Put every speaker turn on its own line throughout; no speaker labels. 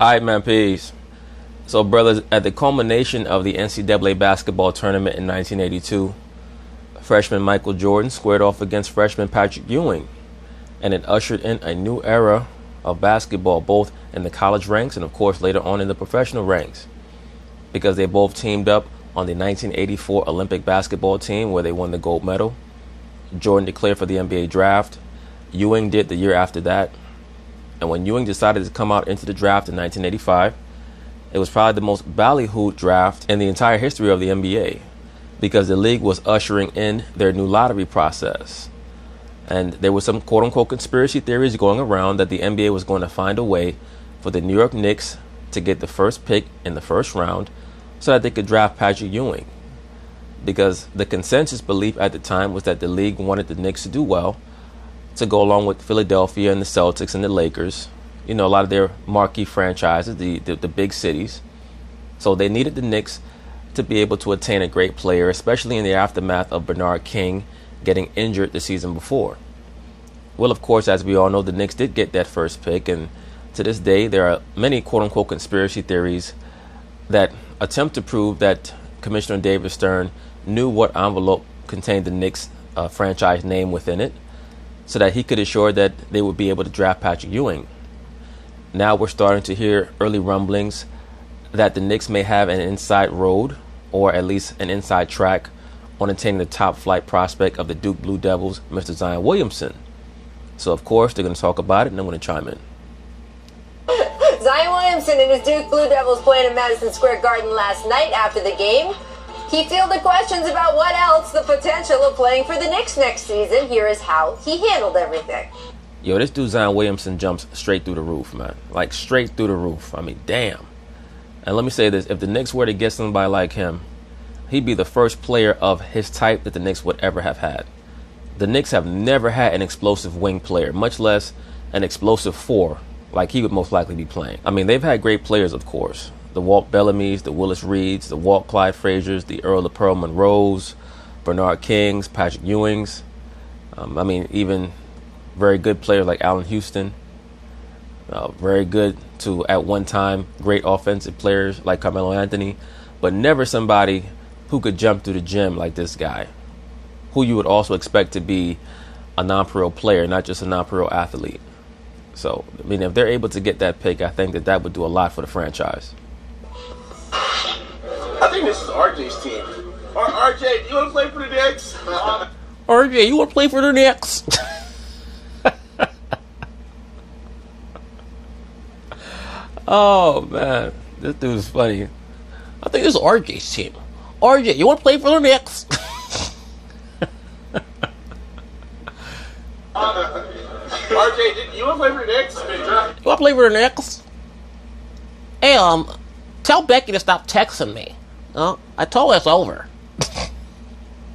All right, man, peace. So, brothers, at the culmination of the NCAA basketball tournament in 1982, freshman Michael Jordan squared off against freshman Patrick Ewing, and it ushered in a new era of basketball, both in the college ranks and, of course, later on in the professional ranks, because they both teamed up on the 1984 Olympic basketball team where they won the gold medal. Jordan declared for the NBA draft. Ewing did the year after that. And when Ewing decided to come out into the draft in 1985, it was probably the most ballyhooed draft in the entire history of the NBA, because the league was ushering in their new lottery process. And there was some quote-unquote conspiracy theories going around that the NBA was going to find a way for the New York Knicks to get the first pick in the first round so that they could draft Patrick Ewing. Because the consensus belief at the time was that the league wanted the Knicks to do well, to go along with Philadelphia and the Celtics and the Lakers. You know, a lot of their marquee franchises, the big cities. So they needed the Knicks to be able to attain a great player, especially in the aftermath of Bernard King getting injured the season before. Well, of course, as we all know, the Knicks did get that first pick, and to this day, there are many quote-unquote conspiracy theories that attempt to prove that Commissioner David Stern knew what envelope contained the Knicks franchise name within it, so that he could assure that they would be able to draft Patrick Ewing. Now we're starting to hear early rumblings that the Knicks may have an inside road, or at least an inside track, on attaining the top flight prospect of the Duke Blue Devils, Mr. Zion Williamson. So of course they're going to talk about it, and I'm going to chime in.
Zion Williamson and his Duke Blue Devils playing in Madison Square Garden last night after the game. He fielded questions about what else, the potential of playing for the Knicks next season. Here is how he handled everything.
Yo, this dude Zion Williamson jumps straight through the roof, man. Like, straight through the roof. I mean, damn. And let me say this. If the Knicks were to get somebody like him, he'd be the first player of his type that the Knicks would ever have had. The Knicks have never had an explosive wing player, much less an explosive four, like he would most likely be playing. I mean, they've had great players, of course. The Walt Bellamy's, the Willis Reeds, the Walt Clyde Frazier's, the Earl of Pearl Monroe's, Bernard King's, Patrick Ewing's. I mean, even very good players like Allen Houston. Very good to, at one time, great offensive players like Carmelo Anthony. But never somebody who could jump through the gym like this guy, who you would also expect to be a non-pro player, not just a non-pro athlete. So, I mean, if they're able to get that pick, I think that that would do a lot for the franchise.
I think this is RJ's team. RJ, you want to play for the Knicks?
RJ, you want to play for the Knicks? Oh, man. This dude's funny. I think this is RJ's team. RJ, you want to play for the Knicks?
RJ, you want to play for the Knicks?
You want to play for the Knicks? Hey, tell Becky to stop texting me. I told her it's over.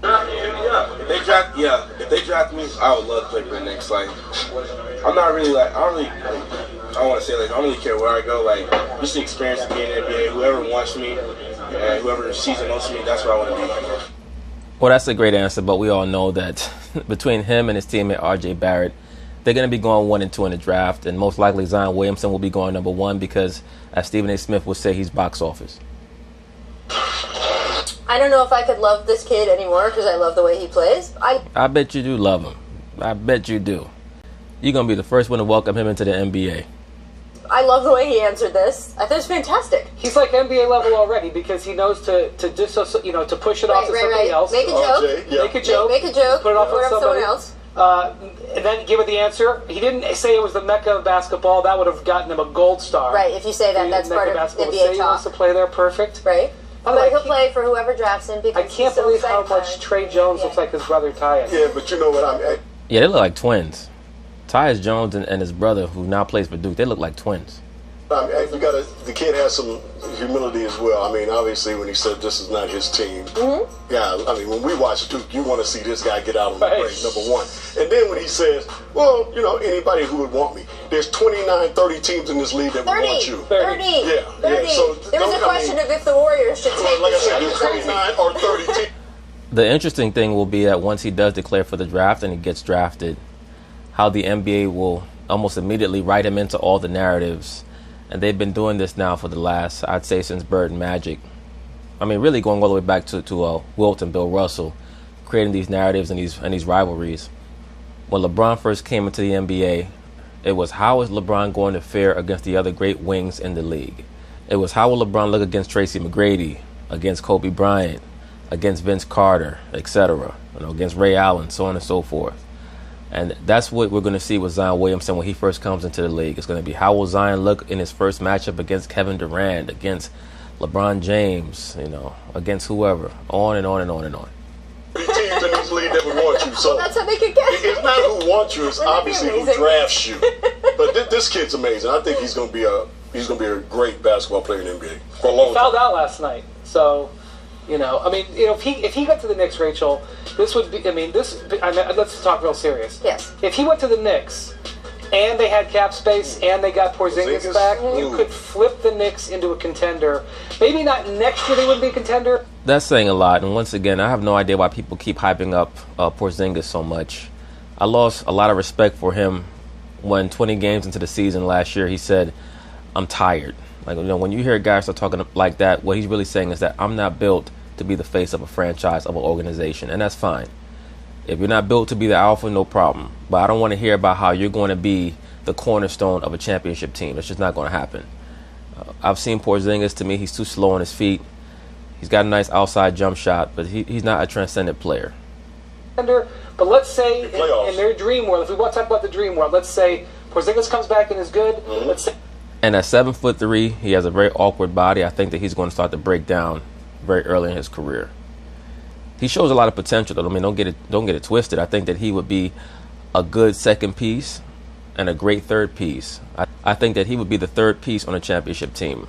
If they draft me, I would love to play for the Knicks. Like, I'm not really like, I don't want to say like, I don't really care where I go. Like, just the experience of being in the NBA. Whoever wants me and whoever sees and knows me, that's where I want to be.
Well, that's a great answer, but we all know that between him and his teammate R.J. Barrett, they're going to be going 1 and 2 in the draft, and most likely Zion Williamson will be going number 1 because, as Stephen A. Smith would say, he's box office.
I don't know if I could love this kid anymore because I love the way he plays.
I bet you do love him. I bet you do. You're going to be the first one to welcome him into the NBA.
I love the way he answered this. I think it's fantastic.
He's like NBA level already because he knows to push it off to somebody else.
Make a joke.
Make a joke.
Make a joke.
Put it off on
someone else.
And then give it the answer. He didn't say it was the mecca of basketball. That would have gotten him a gold star.
Right, if you say that, that's part of NBA
talk. He
talk.
wants to play there, perfect.
Right. But he'll play for whoever drafts him because
I can't believe how much Trey Jones looks like his brother Tyus.
Yeah, but you know what
Yeah, they look like twins. Tyus Jones and his brother, who now plays for Duke, they look like twins.
The kid has some humility as well. I mean, obviously, when he said this is not his team, yeah, I mean, when we watch Duke, you want to see this guy get out on the break, number one. And then when he says, well, you know, anybody who would want me, there's 29, 30 teams in this league that would want you.
30.
Yeah.
So there was a question of if the Warriors should take
like I said, there's 29 or 30 teams.
The interesting thing will be that once he does declare for the draft and he gets drafted, how the NBA will almost immediately write him into all the narratives And they've been doing this now for the last, I'd say, since Bird and Magic. I mean, really going all the way back to Wilt and Bill Russell, creating these narratives and these rivalries. When LeBron first came into the NBA, it was, how is LeBron going to fare against the other great wings in the league? It was, how will LeBron look against Tracy McGrady, against Kobe Bryant, against Vince Carter, etc., against Ray Allen, so on and so forth. And that's what we're going to see with Zion Williamson when he first comes into the league. It's going to be, how will Zion look in his first matchup against Kevin Durant, against LeBron James, against whoever, on and on and on and on.
Teams in this league that would want you. So
well, that's how they could get.
It's not who wants you; it's obviously who drafts you. But this kid's amazing. I think he's going to be a great basketball player in the NBA for a long time.
He fouled out last night, so if he got to the Knicks, Rachel, this would be. Let's talk real serious.
Yes.
If he went to the Knicks, and they had cap space, and they got Porzingis back, you could flip the Knicks into a contender. Maybe not next year; they wouldn't be a contender.
That's saying a lot, and once again, I have no idea why people keep hyping up Porzingis so much. I lost a lot of respect for him when 20 games into the season last year, he said, "I'm tired." When you hear guys start talking like that, what he's really saying is that I'm not built to be the face of a franchise, of an organization, and that's fine. If you're not built to be the alpha, no problem. But I don't want to hear about how you're going to be the cornerstone of a championship team. It's just not going to happen. I've seen Porzingis. To me, he's too slow on his feet. He's got a nice outside jump shot, but he's not a transcendent player.
But let's say in their dream world, if we want to talk about the dream world, let's say Porzingis comes back and is good. Mm-hmm. Let's say,
and at 7'3", he has a very awkward body. I think that he's going to start to break down very early in his career. He shows a lot of potential, though. I mean, don't get it twisted. I think that he would be a good second piece and a great third piece. I think that he would be the third piece on a championship team,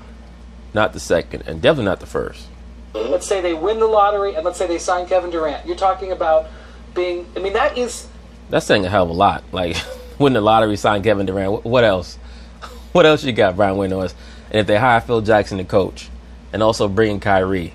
not the second, and definitely not the first.
Let's say they win the lottery, and let's say they sign Kevin Durant. You're talking about being. I mean, that's
saying a hell of a lot. Like, win the lottery, sign Kevin Durant. What else? What else you got, Brian Windhorst? And if they hire Phil Jackson to coach, and also bring in Kyrie.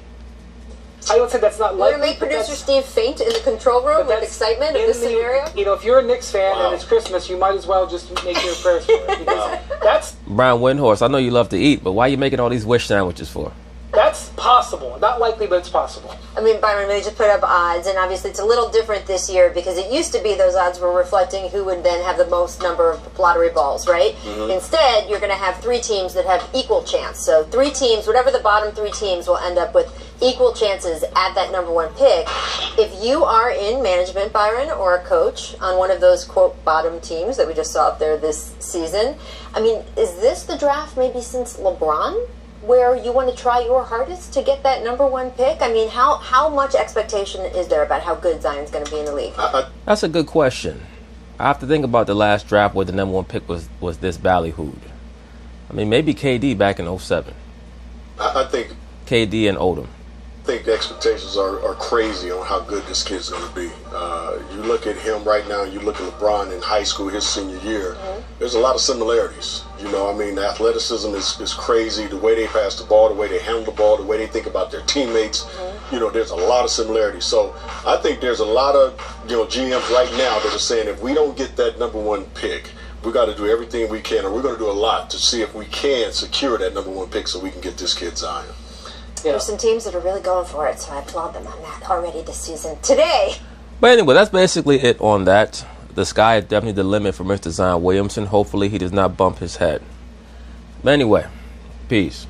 I would say that's not likely.
We're going to make producer Steve faint in the control room with excitement of this scenario?
If you're a Knicks fan and it's Christmas, you might as well just make your prayers for it. Because that's
Brian Windhorst, I know you love to eat, but why are you making all these wish sandwiches for?
That's possible. Not likely, but it's possible.
I mean, Byron, they just put up odds, and obviously it's a little different this year because it used to be those odds were reflecting who would then have the most number of lottery balls, right? Mm-hmm. Instead, you're going to have 3 teams that have equal chance. So 3 teams, whatever the bottom 3 teams, will end up with equal chances at that number 1 pick. If you are in management, Byron, or a coach on one of those, quote, bottom teams that we just saw up there this season, I mean, is this the draft maybe since LeBron, where you want to try your hardest to get that number 1 pick? I mean, how much expectation is there about how good Zion's going to be in the league?
That's a good question. I have to think about the last draft where the number 1 pick was this ballyhooed. I mean, maybe KD back in 07.
I think
KD and Odom.
I think the expectations are crazy on how good this kid's going to be. You look at him right now, you look at LeBron in high school, his senior year, there's a lot of similarities. The athleticism is crazy, the way they pass the ball, the way they handle the ball, the way they think about their teammates. There's a lot of similarities. So I think there's a lot of GMs right now that are saying if we don't get that number 1 pick, we got to do everything we can, or we're going to do a lot to see if we can secure that number 1 pick so we can get this kid Zion.
Yeah. There's some teams that are really going for it, so I applaud them on that already this season. Today.
But anyway, that's basically it on that. The sky is definitely the limit for Mr. Zion Williamson. Hopefully he does not bump his head. But anyway, peace.